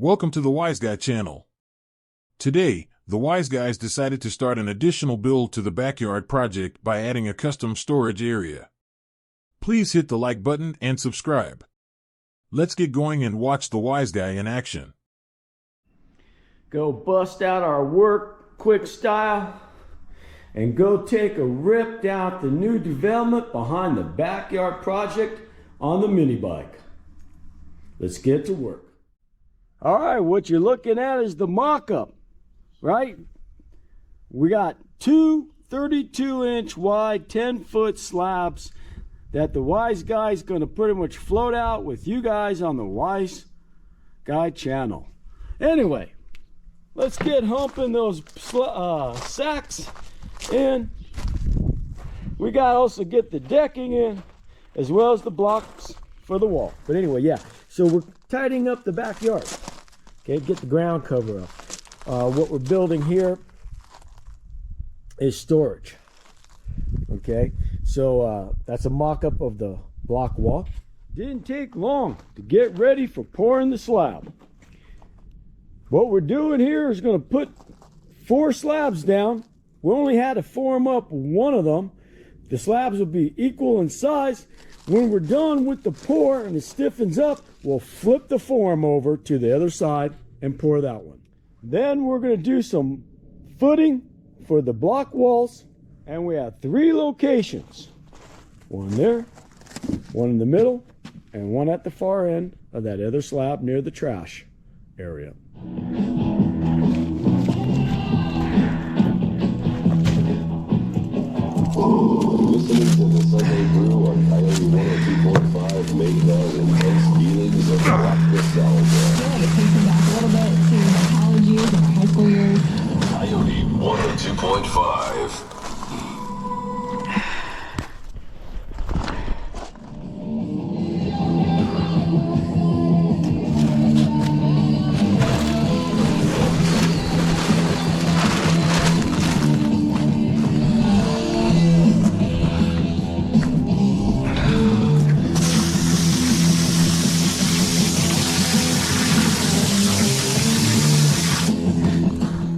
Welcome to the Wise Guy channel. Today, the Wise Guys decided to start an additional build to the backyard project by adding a custom storage area. Please hit the like button and subscribe. Let's get going and watch the Wise Guy in action. Go bust out our work quick style and go take a rip down at the new development behind the backyard project on the mini bike. Let's get to work. All right, what you're looking at is the mock-up, right? We got two 32-inch wide, 10-foot slabs that the Wise Guy's going to pretty much float out with you guys on the Wise Guy channel. Anyway, let's get humping those sacks in. We got to also get the decking in as well as the blocks for the wall. But anyway, yeah, so we're tidying up the backyard. Okay, get the ground cover up. What we're building here is storage. Okay, so that's a mock-up of the block wall. Didn't take long to get ready for pouring the slab. What we're doing here is going to put 4 slabs down. We only had to form up one of them. The slabs will be equal in size. When we're done with the pour and it stiffens up, we'll flip the form over to the other side and pour that one. Then we're going to do some footing for the block walls, and we have 3 locations. One there, one in the middle, and one at the far end of that other slab near the trash area. Listening to the Sunday Brew on Coyote 102.5 make the intense feelings of rock nostalgia. Yeah, it takes me back a little bit to my college years and my high school years. Coyote 102.5.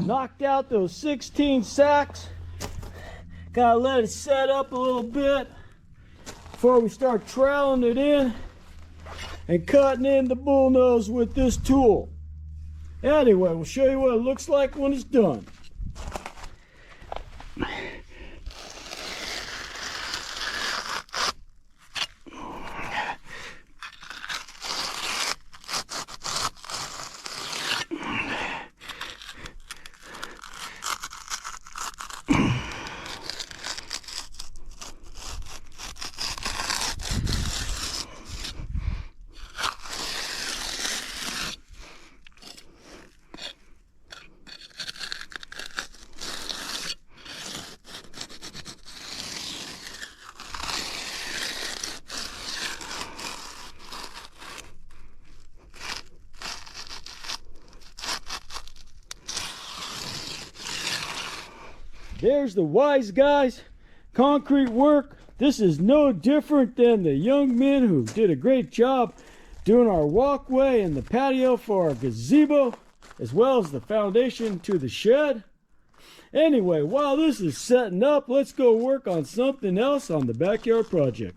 Knocked out those 16 sacks. Gotta let it set up a little bit before we start troweling it in and cutting in the bullnose with this tool. Anyway, we'll show you what it looks like when it's done. There's the Wise Guys concrete work. This is no different than the young men who did a great job doing our walkway and the patio for our gazebo, as well as the foundation to the shed. Anyway, while this is setting up, let's go work on something else on the backyard project.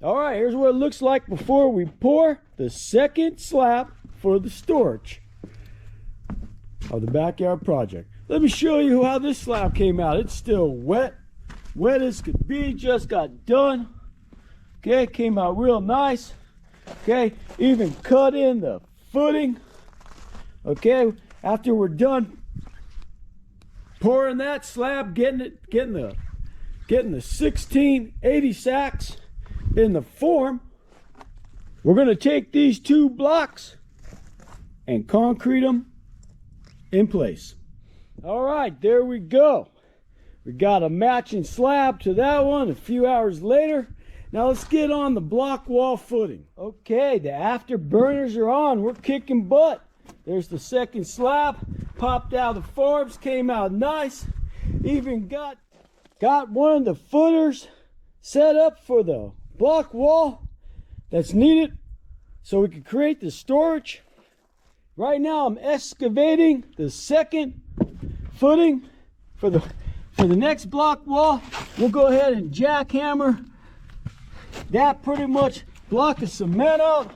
All right, here's what it looks like before we pour the second slab for the storage of the backyard project. Let me show you how this slab came out. It's still wet as could be, just got done. Okay, came out real nice. Okay, even cut in the footing. Okay, after we're done pouring that slab, getting the 1680 sacks in the form, we're gonna take these 2 blocks and concrete them in place. All right, there we go. We got a matching slab to that one a few hours later. Now let's get on the block wall footing. Okay, the afterburners are on. We're kicking butt. There's the second slab. Popped out the forms, came out nice. Even got one of the footers set up for the block wall that's needed so we can create the storage. Right now I'm excavating the second footing for the next block wall. We'll go ahead and jackhammer that pretty much block of cement out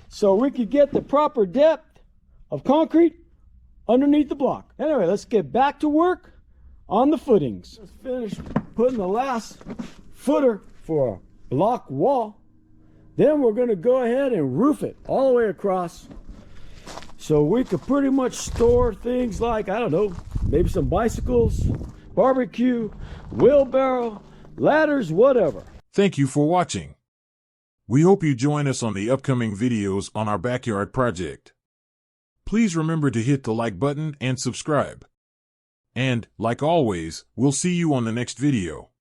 so we could get the proper depth of concrete underneath the block. Anyway, let's get back to work on the footings. Let's finish putting the last footer for a block wall. Then we're going to go ahead and roof it all the way across so we could pretty much store things like, I don't know, maybe some bicycles, barbecue, wheelbarrow, ladders, whatever. Thank you for watching. We hope you join us on the upcoming videos on our backyard project. Please remember to hit the like button and subscribe. And, like always, we'll see you on the next video.